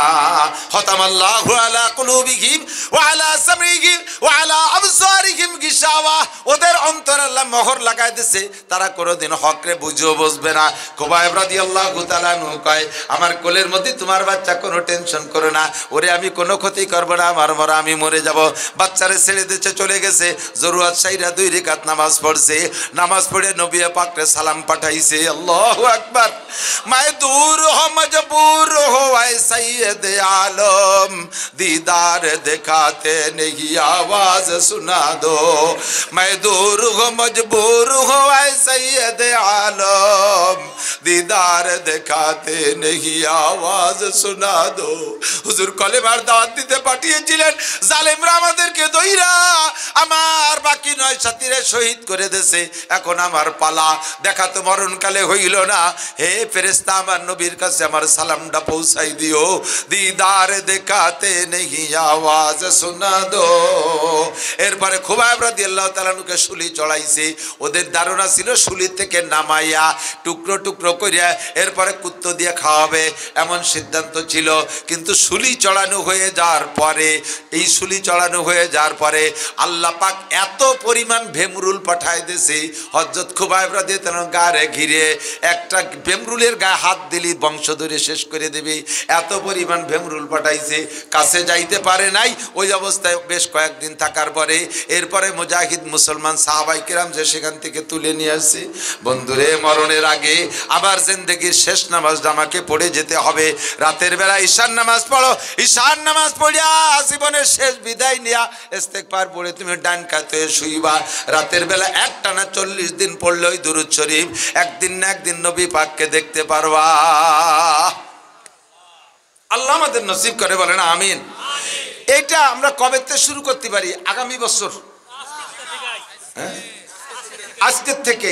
A: খতামাল্লাহু আলা কুলুবিহিম ওয়া আলা সামঈহিম ওয়া আলা আবসারিহিম গিশাওয়া, ওদের অন্তর আল্লাহ মোহর লাগাই দিয়েছে, তারা কোনোদিন হকরে বুঝেও বসবে না। খুবাইব রাদিয়াল্লাহু তাআলা আনহু কয়, আমার কোলের মধ্যে তোমার বাচ্চা, কোনো টেনশন করো না, ওরে আমি কোনো ক্ষতি করব না, আমার মরা আমি মরে যাব। বাচ্চারে ছেড়ে দিতে চলে গেছে, জরুরত সাইরা 2 রাকাত নামাজ পড়ছে, নামাজ পড়ে নবী পাককে সালাম পাঠাইছে। আল্লাহু আকবার। मैं दूर हो मजबूर हो ऐ सैयद आलम, दीदार दिखाते नहीं आवाज सुना दो। मैं दूर हो मजबूर हो ऐ सैयद आलम, दीदार दिखाते नहीं आवाज सुना दो। হুজুর কলেমার দাওয়াত দিতে পাঠিয়েছিলেন, জালেমরা আমাদেরকে দইরা আমার বাকি 9 সাথীরে শহীদ করে দিয়েছে, এখন আমার পালা, দেখা তো মরণকালে হইল না। হে ফেরেশতা, আমার নবীর কাছে আমার সালামটা পৌঁছাই দিও, দিদার দেখাতে নেহি আওয়াজ শোনা দো। এরপরে খুবাইব রাদিয়াল্লাহু তাআলা নুকে শুলি চড়াইছে। ওদের ধারণা ছিল শুলি থেকে নামাইয়া টুকরো টুকরো করিয়া এরপরে কুত্তো দিয়ে খাওয়াবে, এমন সিদ্ধান্ত ছিল। কিন্তু শুলি চড়ানো হয়ে যাওয়ার পরে, এই শুলি চড়ানো হয়ে যাওয়ার পরে আল্লাহ পাক এত পরিমাণ ভেমরুল পাঠায় দিয়েছে, হযরত খুবাইব রাদিয়াল্লাহু তাআলা গায়ে ঘিরে একটা ভেমরুলের গায়ে হাত দিলি বংশ ধরে শেষ করে দেবে, এত পরিমাণ ভেমরুল পাঠাইছে। কাছে যাইতে পারে নাই, ওই অবস্থায় বেশ কয়েকদিন থাকার পরে এরপরে মুজাহিদ মুসলমান সাহাবায়ে কেরাম যে সেখান থেকে তুলে নিয়ে আসছে। বন্ধুরে, মরণের আগে আবার জিন্দেগির শেষ নামাজটা আমাকে পড়ে যেতে হবে। রাতের বেলা ঈশার নামাজ পড়ো, ঈশার নামাজ পড়িয়া জীবনের শেষ বিদায় নিয়া ইস্তেগফার পড়ে তুমি ডান কাতে শুইবা। রাতের বেলা একটানা 40 দিন পড়লে ওই দুরূদ শরীফ, একদিন না একদিন নবী পাককে দেখতে পারবা। আল্লাহ আমাদের নসিব করে, বলেন আমিন। এটা আমরা কবে থেকে শুরু করতে পারি? আগামী বছর, আজকের থেকে।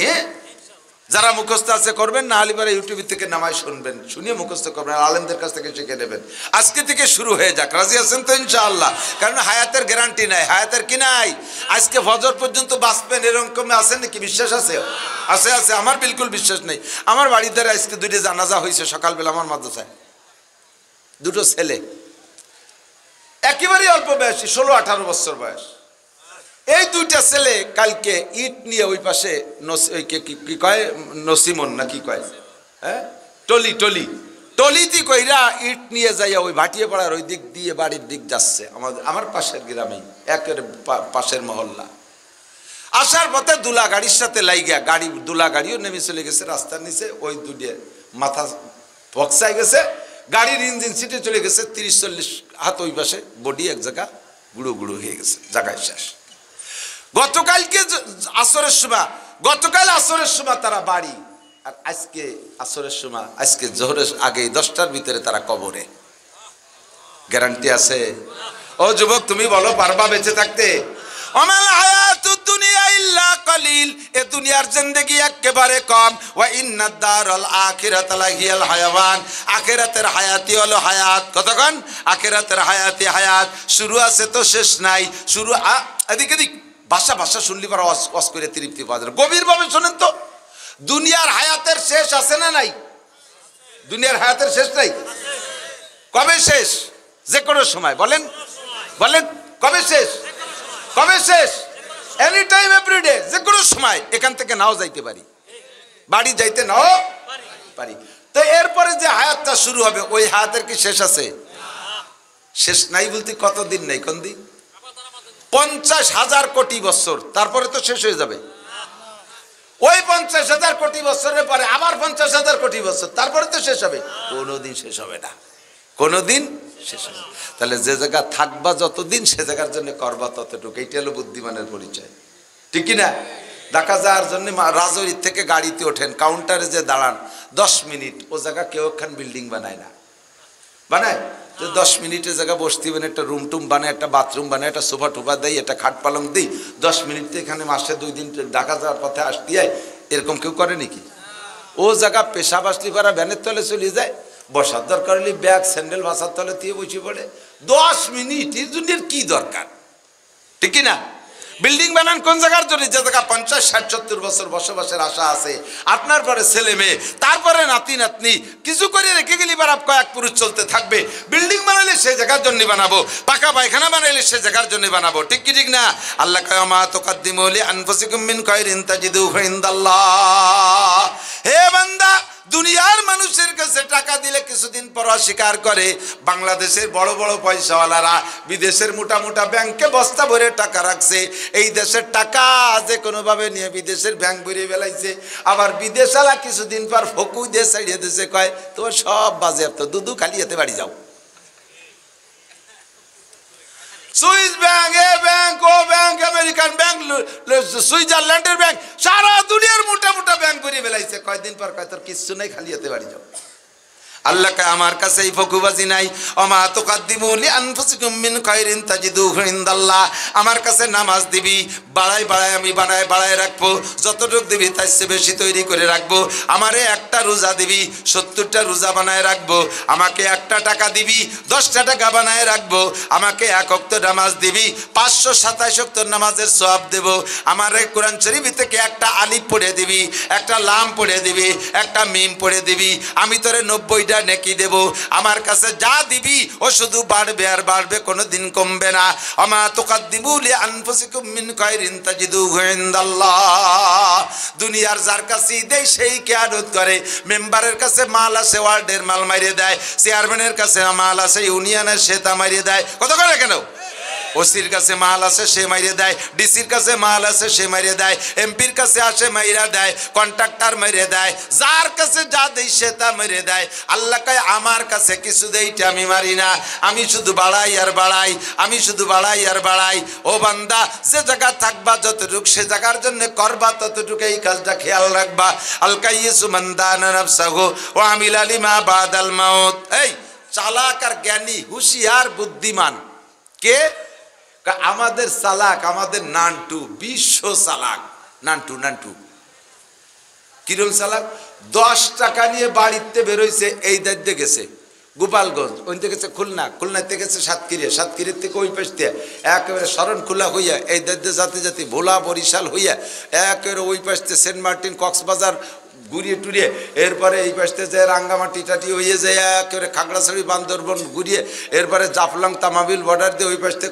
A: যারা মুখস্থ আছে করবেন, না হলে ইউটিউব থেকে নামায় শুনবেন, শুনিয়ে মুখস্থ করবেন, আলেমদের কাছ থেকে শিখে নেবেন। আজকে থেকে শুরু হয়ে যাক, রাজি আছেন তো ইনশাআল্লাহ? কারণ হায়াতের গ্যারান্টি নাই, হায়াতের কি নাই? আজকে ফজর পর্যন্ত বাঁচবেন এরকম আছেন নাকি? বিশ্বাস আছে? আছে আছে। আমার বিলকুল বিশ্বাস নেই। আমার বাড়িতে আজকে 2টা জানাজা হয়েছে সকালবেলা আমার মাদ্রাসায়, 2টো ছেলে, একেবারে অল্প বয়সী, 16-18 বছর বয়স। এই 2টা ছেলে কালকে ইট নিয়ে ওই পাশে কি কয়, নসিমন না কি কয়, হ্যাঁ, টলিতি কইরা ইট নিয়ে যাইয়া ওই ভাটিয়ে পাড়ার ওই দিক দিয়ে বাড়ির দিক যাচ্ছে, আমার পাশের গ্রামেই, একের পাশের মহল্লা। আসার পথে দুলা গাড়ির সাথে লাইগা, দুলা গাড়িও নেমে চলে গেছে রাস্তার নিচে, ওই 2টা মাথা ভক্সাই গেছে, গাড়ির ইঞ্জিন সিটে চলে গেছে, 30-40 হাত ওই পাশে, বডি এক জায়গা গুঁড়ো গুঁড়ো হয়ে গেছে, জায়গায় শেষ। গতকাল আসরের সময় তারা বাড়ি, আর আজকে আসরের সময়, আজকে জোহরের আগে 10টার ভিতরে তারা কবরে। গ্যারান্টি আছে? ও যুবক, তুমি বলো, পারবা বেঁচে থাকতে? আমাল হায়াতুদ দুনিয়া ইল্লা কলিল, এ দুনিয়ার জিন্দেগি একেবারে কম। ওয়া ইন্নাদ দারাল আখিরাতা লাহিয়াল হায়াওয়ান, আখিরাতের হায়াতই হলো হায়াত। কতক্ষণ? আখিরাতের হায়াতই হায়াত, শুরু আছে তো শেষ নাই। শুরু এদিক এদিক ভাষা শুনলি পর অস করে তৃপ্তি পাওয়া যায়। গভীরভাবে শোনেন তো, দুনিয়ার হায়াতের শেষ আছে না নাই? দুনিয়ার হায়াতের শেষ নাই। কবে শেষ? যে কোনো সময়। বলেন বলেন, কবে শেষ? কবে শেষ? এনি টাইম, এভরিডে, যে কোনো সময় এখান থেকে নাও যাইতে পারি, বাড়ি যাইতে নাও পারি। তো এরপরে যে হায়াতটা শুরু হবে, ওই হায়াতের কি শেষ আছে? শেষ নাই বলতে কতদিন নেই, কোন দিন? 50,000 কোটি বছর, তারপরে তো শেষ হয়ে যাবে। ওই 50,000 কোটি বছরের পরে আবার 50,000 কোটি বছর, তারপরে তো শেষ হবে। কোনোদিন শেষ হবে না, কোনোদিন শেষ হবে। তাহলে যে জায়গা থাকবা যতদিন, সে জায়গার জন্য করবা ততটুকু। এইটা হলো বুদ্ধিমানের পরিচয়, ঠিক কিনা? ঢাকা যাওয়ার জন্য রাজৌরি থেকে গাড়িতে ওঠেন, কাউন্টারে যে দাঁড়ান 10 মিনিট, ও জায়গা কেউ একখান বিল্ডিং বানায় না, বানায়? তো 10 মিনিটের জায়গা বসতে হবে, একটা রুম টুম বানায়, একটা বাথরুম বানায়, একটা সোফা টোফা দেয়, একটা খাট পালং দিই, 10 মিনিটে এখানে মাসে 2 দিন ঢাকা যাওয়ার পথে আসতে হয়। এরকম কেউ করে নাকি? ও জায়গা পেশাব আসলি পারা ভ্যানের তলে চলে যায়, বসার দরকার হলে ব্যাগ স্যান্ডেল ভাষার তলে দিয়ে বসে পড়ে 10 মিনিট। এর জন্য কি দরকার, ঠিক না? বিল্ডিং বানান কোন জায়গার জন্য? যে জায়গা 50, 60, 70 বছর বসবাসের আশা আছে, আপনার পরে ছেলে মেয়ে, তারপরে নাতি নাতনি, কিছু করে রেখে গেলি বারাপ কয়েক পুরুষ চলতে থাকবে। বিল্ডিং বানালে সেই জায়গার জন্য বানাবো, পাকা পায়খানা বানাইলে সেই জায়গার জন্য বানাবো, ঠিক কি ঠিক না? আল্লাহ কয় মা তুকাদ্দিমু লিআনফুসিকুম মিন খায়রিন তাজিদুহু ইনদাল্লাহ। হে বান্দা, দুনিয়ার মানুষের কাছে টাকা দিলে কিছুদিন পর অস্বীকার করে। বাংলাদেশের বড় বড় পয়সাওয়ালারা বিদেশের মোটা মোটা ব্যাংকে বস্তা ভরে টাকা রাখছে, এই দেশের টাকা যে কোনোভাবে নিয়ে বিদেশের ব্যাংক ভরে বেলাইছে। আবার বিদেশালা কিছুদিন পর ফকু দিয়ে ছাড়িয়ে দিয়েছে, কয় তোমার সব বাজেয়াপ্ত, দুদু খালি এতে বাড়ি যাও। সুইস ব্যাংক, এ ব্যাংক, ও ব্যাংক, আমেরিকান ব্যাংক, সুইজারল্যান্ডের ব্যাংক, সারা দুনিয়ার মোটা মোটা ব্যাংক ভরে বেলাইছে। কয়দিন পর কয় তোর কিচ্ছু নেই, খালি এতে বাড়ি যাও। আল্লাহ কয় আমার কাছে এই ফকুবাজি নাই। ওমা তুকাদ্দিমু লিআনফুসিকুম মিন খায়রিন তাজিদুহু ইনদাল্লাহ। আমার কাছে নামাজ দিবি, বাড়াই বাড়াই আমি বাড়ায় রাখবো, যতটুকু দিবি তার চেয়ে বেশি তৈরি করে রাখবো। আমারে একটা রোজা দিবি, 70টা রোজা বানায় রাখবো। আমাকে একটা টাকা দিবি, 10টা টাকা বানায় রাখবো। আমাকে 1 ওয়াক্ত নামাজ দিবি, 527 ওয়াক্ত নামাজের সওয়াব দেব। আমারে কোরআন শরীফ থেকে একটা আলিফ পড়ে দিবি, একটা লাম পড়ে দিবি, একটা মিম পড়ে দিবি। আমি তোরে 90টা নেকি দেব। আমার কাছে যা দিবি ও শুধু বাড়বে আর বাড়বে, কোনোদিন কমবে না। ওমা তুকাদ্দিমু লিআনফুসিকুম মিন খায়রিন তাজিদুহু ইনদাল্লাহ। দুনিয়ার যার কাছে দেয় সেই কিয়াদত করে। মেম্বারের কাছে মাল আছে, ওয়ার্ডের মাল মারিয়ে দেয়। চেয়ারম্যানের কাছে মাল আছে, ইউনিয়নের সে তা মারিয়ে দেয়। কত করে কেন? ওসির কাছে মাল আছে, সে মারিয়ে দেয়। ডিসির কাছে মাল আছে, সে মারিয়ে দেয়। এমপির কাছে আসে, মাইরা দেয়। কন্ট্রাক্টর মারিয়ে দেয়। যার কাছে যা দেয় সে তা মেরে দেয়। আল্লাহ কয় আমার কাছে কিছু দেইটা আমি মারি না, আমি শুধু বাড়াই আর বাড়াই, আমি শুধু বাড়াই আর বাড়াই। ও বান্দা, যে জায়গা থাকবা যতটুক সে জায়গার জন্য করবা ততটুকু, এই কাজটা খেয়াল রাখবা। আল কাইয়িসু মান দানা নাফসাহু ওয়া আমিলা লিমা বাদাল মাউত। এই চালাক আর জ্ঞানী, হুঁশিয়ার, বুদ্ধিমান কে? আমাদের চালাক, আমাদের নান্টু, বিশ্ব চালাক। নান্টু কিরম চালাক? 10 টাকা নিয়ে বাড়িতে বেরোইছে, এই দায়িত্বে গেছে গোপালগঞ্জ, ওইতে গেছে খুলনাতে গেছে সাতক্ষীরের থেকে ওই পাশে একেবারে শরণখোলা হইয়া, এই দায়িত্বে জাতি ভোলা বরিশাল হইয়া একেবারে ওই পাশে সেন্ট মার্টিন, কক্সবাজার ঘুরিয়ে টুরিয়ে, এরপরে এই পাশে যে রাঙ্গামাটি টাটি হয়ে যায় একেবারে খাগড়াছড়ি, বান্দরবন ঘুরিয়ে, এরপরে জাফলং তামাবিল বর্ডার দিয়ে ওই পাশে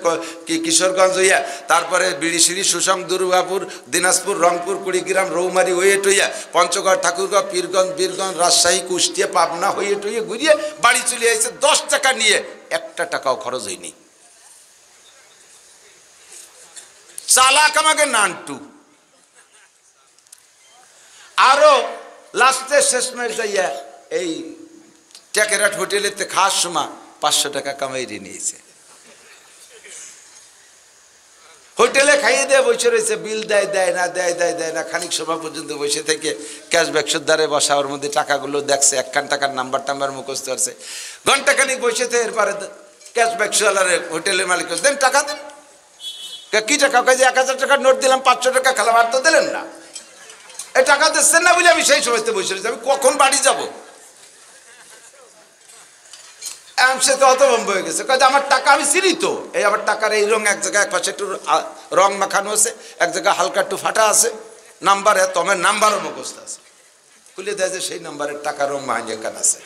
A: কিশোরগঞ্জ হইয়া, তারপরে বিড়িশিরি, সুসং, দুর্গাপুর, দিনাজপুর, রংপুর, কুড়িগ্রাম, রৌমারি হয়ে টইয়া, পঞ্চগড়, ঠাকুরগাঁও, পীরগঞ্জ, বীরগঞ্জ, রাজশাহী, কুষ্টিয়া, পাবনা হয়ে টইয়ে ঘুরিয়ে বাড়ি চলে আসছে 10 টাকা নিয়ে। 1 টাকাও খরচ হয়নি। চালাক আমাকে নান্টু। আরো লাস্টে শেষমেশ যাইয়া এই টেকেরাট হোটেলেতে খাওয়ার সময় 500 টাকা কামাই নিয়েছে। হোটেলে খাইয়ে দেয়, বসে রয়েছে, বিল দেয় না, খানিক সময় পর্যন্ত বসে থেকে ক্যাশব্যাক সুদ্ধারে বসা, ওর মধ্যে টাকাগুলো দেখছে, 1 টাকার নাম্বার মুখস্থ করছে। ঘন্টাখানিক বসেছে, এরপরে ক্যাশব্যাক হোটেলের মালিক দেন টাকা দেন। কি টাকা? 1000 টাকার নোট দিলাম, 500 টাকা খেলাম, আর তো দিলেন না। এই টাকা দিচ্ছেন না বলে আমি সেই সময় বসে রয়েছি, আমি কখন বাড়ি যাবো? সে তো হতভম্ব হয়ে গেছে, কাজে আমার টাকা আমি চিনি তো। এই আমার টাকার এই রং, এক জায়গায় 1 পাশে একটু রং মাখানো আছে, এক জায়গায় হালকা একটু ফাটা আছে, নাম্বার তোমার নাম্বারও মুখস্থ আছে। খুলে দেয় যে সেই নাম্বারের টাকা রং মাহিয়ে কান আছে।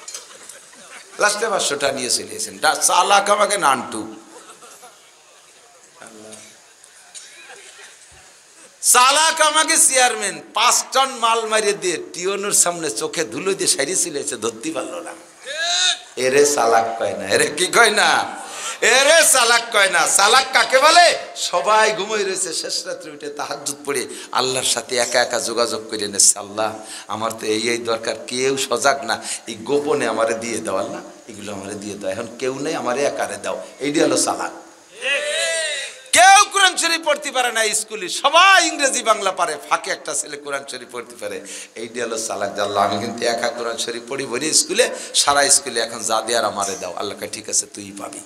A: লাস্টে 500টা নিয়ে চলিয়েছেন। চালাক আমাকে নান্টু। চালাক আমাকে চেয়ারম্যান 5 টন মাল মারিয়ে দিয়ে টিওনোর সামনে চোখে ধুলো দিয়ে সারিয়ে চলেছে, ধরতে পারলো না। এরে চালাক কয় না, এরে কি কয় না, এরে চালাক কয় না। চালাক কাকে বলে? সবাই ঘুমিয়ে রয়েছে, শেষ রাত্রে উঠে তাহাজ্জুদ পড়ে আল্লাহর সাথে একা একা যোগাযোগ করে নেছে, আল্লাহ আমার তো এই দরকার, কেউ সজাগ না, এই গোপনে আমারে দিয়ে দাও, আল্লাহ এগুলো আমারে দিয়ে দাও, এখন কেউ নেই, আমারে একারে দাও। এইটি হলো চালাক। কেউ কোরআন শরীফ পড়তে পারে না স্কুলে, সবাই ইংরেজি বাংলা পারে, ফাঁকে একটা ছেলে কোরআন শরীফ পড়তে পারে। এইটি হলো চালাক। আল্লাহ আমি কিন্তু একা কোরআন শরীফ পড়ি বলি স্কুলে, সারা স্কুলে এখন যা দেয়ার আমারে দাও। আল্লাহকে ঠিক আছে, তুই পাবি।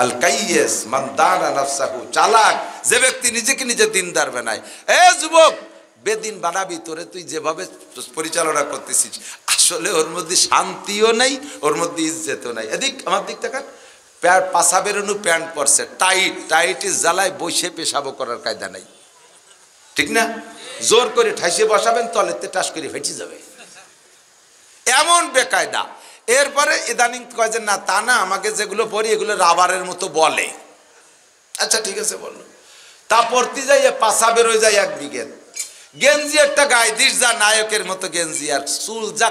A: আল কাইয়িস মান দানা নাফসাহু। চালাক যে ব্যক্তি নিজেকে নিজে দিনদার বানায়। এ যুবক, বেদিন বানাবি, তোরে তুই যেভাবে পরিচালনা করতেছিস আসলে ওর মধ্যে শান্তিও নেই, ওর মধ্যে ইজ্জতও নাই। এদিক আমার দিক টাকা পাশা বেরোনো প্যান্ট পরছে টাইট, টাইটের জ্বালায় বসে পেশাবো করার কায়দা নাই। ঠিক না? জোর করে ঠাইসে বসাবেন, তলেতে টাস করে ফেটে যাবে, এমন বেকায়দা। এরপরে ইদানিং কয় যে না তা না, আমাকে যেগুলো পড়ি এগুলো রাবারের মতো বলে। আচ্ছা ঠিক আছে বললো, তা পড়তে যাই পাশা বেরোয় যায় 1 বিঘে। গেঞ্জি একটা গায়ে দিস যা নায়কের মতো গেঞ্জি, আর চুল যা